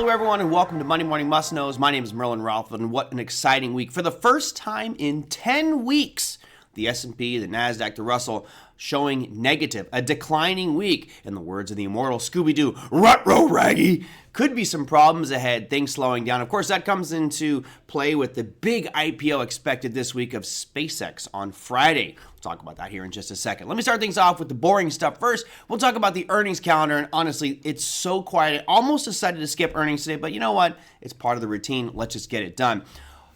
Hello, everyone, and welcome to Monday Morning Must Knows. My name is Merlin Ralph, and what an exciting week. For the first time in 10 weeks, the S&P, the Nasdaq, the Russell showing negative, a declining week. In the words of the immortal Scooby-Doo, "Rut-row, Raggy." Could be some problems ahead, things slowing down. Of course, that comes into play with the big IPO expected this week of SpaceX on Friday. We'll talk about that here in just a second. Let me start things off with the boring stuff first. We'll talk about the earnings calendar, and honestly, it's so quiet. I almost decided to skip earnings today, but you know what? It's part of the routine. Let's just get it done.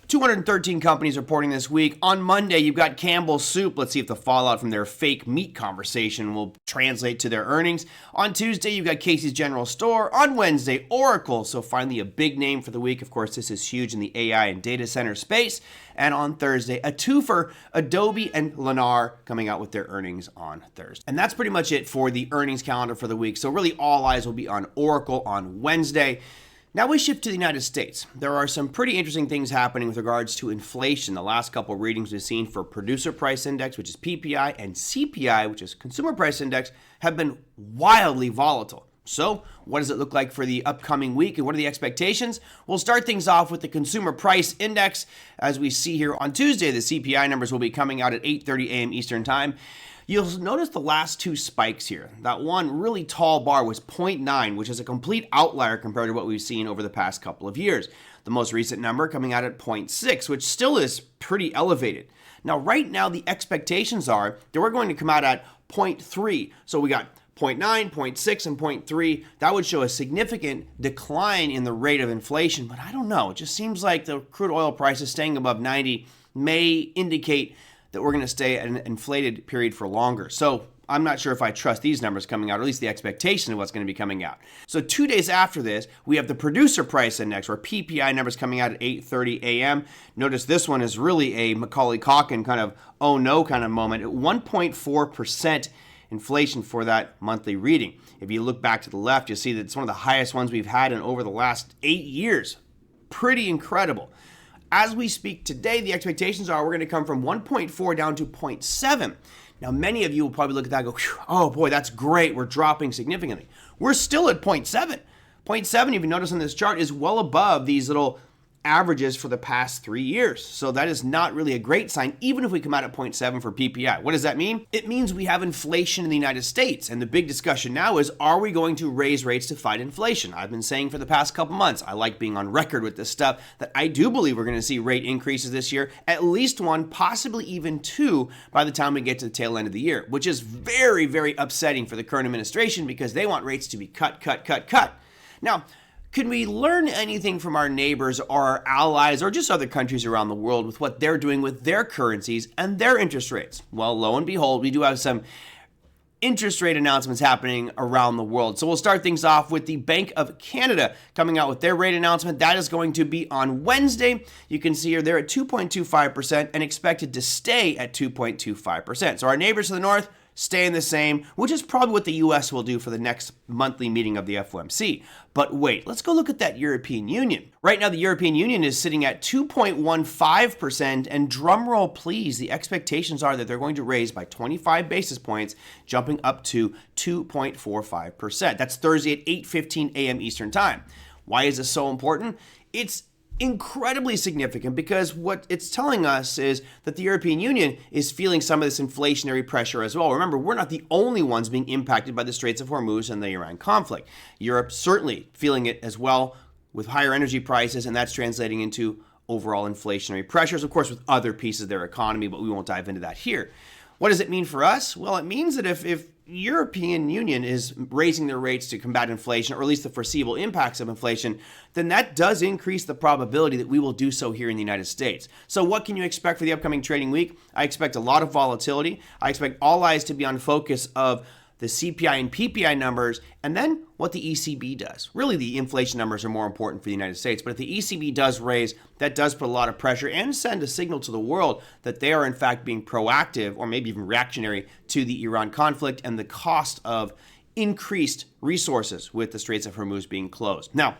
213 companies reporting this week. On Monday, you've got Campbell's Soup. Let's see if the fallout from their fake meat conversation will translate to their earnings. On Tuesday, you've got Casey's General Store. On Wednesday, Oracle. So finally, a big name for the week. Of course, this is huge in the AI and data center space. And on Thursday, a twofer, Adobe and Lennar coming out with their earnings on Thursday. And that's pretty much it for the earnings calendar for the week. So really, all eyes will be on Oracle on Wednesday. Now we shift to the United States. There are some pretty interesting things happening with regards to inflation. The last couple of readings we've seen for Producer Price Index, which is PPI, and CPI, which is Consumer Price Index, have been wildly volatile. So what does it look like for the upcoming week, and what are the expectations? We'll start things off with the Consumer Price Index. As we see here on Tuesday, the CPI numbers will be coming out at 8:30 a.m. Eastern Time. You'll notice the last two spikes here. That one really tall bar was 0.9, which is a complete outlier compared to what we've seen over the past couple of years. The most recent number coming out at 0.6, which still is pretty elevated. Now, right now, the expectations are that we're going to come out at 0.3. So we got 0.9, 0.6, and 0.3. That would show a significant decline in the rate of inflation, but I don't know. It just seems like the crude oil prices staying above 90 may indicate that we're going to stay at an inflated period for longer. So I'm not sure if I trust these numbers coming out, or at least the expectation of what's going to be coming out. So 2 days after this, we have the Producer Price Index, or PPI numbers coming out at 8:30 a.m. Notice this one is really a Macaulay Culkin kind of oh no kind of moment at 1.4% inflation for that monthly reading. If you look back to the left, you'll see that it's one of the highest ones we've had in over the last 8 years. Pretty incredible. As we speak today, the expectations are we're going to come from 1.4 down to 0.7. Now, many of you will probably look at that and go, oh boy, that's great. We're dropping significantly. We're still at 0.7. 0.7, if you notice on this chart, is well above these little averages for the past 3 years. So that is not really a great sign, even if we come out at 0.7 for PPI. What does that mean? It means we have inflation in the United States. And the big discussion now is, are we going to raise rates to fight inflation? I've been saying for the past couple months, I like being on record with this stuff, that I do believe we're going to see rate increases this year, at least one, possibly even two, by the time we get to the tail end of the year, which is very, very upsetting for the current administration because they want rates to be cut. Now, can we learn anything from our neighbors or our allies or just other countries around the world with what they're doing with their currencies and their interest rates? Well, lo and behold, we do have some interest rate announcements happening around the world. So we'll start things off with the Bank of Canada coming out with their rate announcement. That is going to be on Wednesday. You can see here they're at 2.25% and expected to stay at 2.25%. So our neighbors to the north staying the same, which is probably what the U.S. will do for the next monthly meeting of the FOMC. But wait, let's go look at that European Union. Right now, the European Union is sitting at 2.15%, and drumroll please, the expectations are that they're going to raise by 25 basis points, jumping up to 2.45%. That's Thursday at 8:15 a.m. Eastern Time. Why is this so important? It's incredibly significant because what it's telling us is that the European Union is feeling some of this inflationary pressure as well. Remember, we're not the only ones being impacted by the Straits of Hormuz and the Iran conflict. Europe certainly feeling it as well with higher energy prices, and that's translating into overall inflationary pressures, of course, with other pieces of their economy, but we won't dive into that here. What does it mean for us? Well, it means that if European Union is raising their rates to combat inflation, or at least the foreseeable impacts of inflation, then that does increase the probability that we will do so here in the United States. So what can you expect for the upcoming trading week? I expect a lot of volatility. I expect all eyes to be on focus of the CPI and PPI numbers, and then what the ECB does. Really, the inflation numbers are more important for the United States, but if the ECB does raise, that does put a lot of pressure and send a signal to the world that they are in fact being proactive or maybe even reactionary to the Iran conflict and the cost of increased resources with the Straits of Hormuz being closed. Now,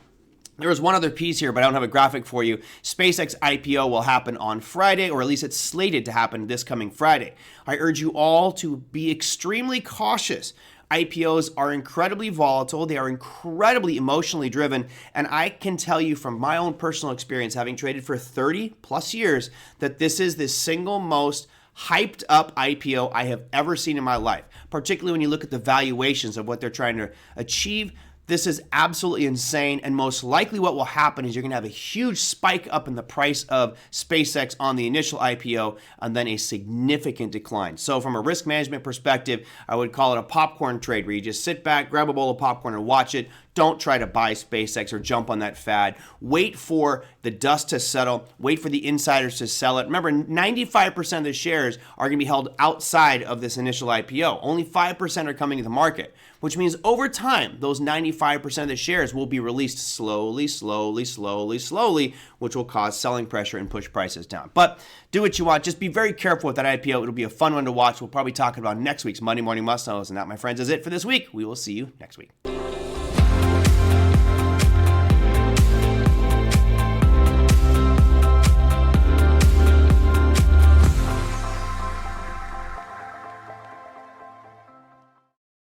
there was one other piece here, but I don't have a graphic for you. SpaceX IPO will happen on Friday, or at least it's slated to happen this coming Friday. I urge you all to be extremely cautious IPOs are incredibly volatile. They are incredibly emotionally driven. And I can tell you from my own personal experience, having traded for 30 plus years, that this is the single most hyped up IPO I have ever seen in my life, particularly when you look at the valuations of what they're trying to achieve. This is absolutely insane, and most likely what will happen is you're going to have a huge spike up in the price of SpaceX on the initial IPO and then a significant decline. So from a risk management perspective, I would call it a popcorn trade where you just sit back, grab a bowl of popcorn and watch it. Don't try to buy SpaceX or jump on that fad. Wait for the dust to settle. Wait for the insiders to sell it. Remember, 95% of the shares are going to be held outside of this initial IPO. Only 5% are coming to the market, which means over time, those 95% of the shares will be released slowly, which will cause selling pressure and push prices down. But do what you want. Just be very careful with that IPO. It'll be a fun one to watch. We'll probably talk about next week's Monday Morning Must Knows. And that, my friends, is it for this week. We will see you next week.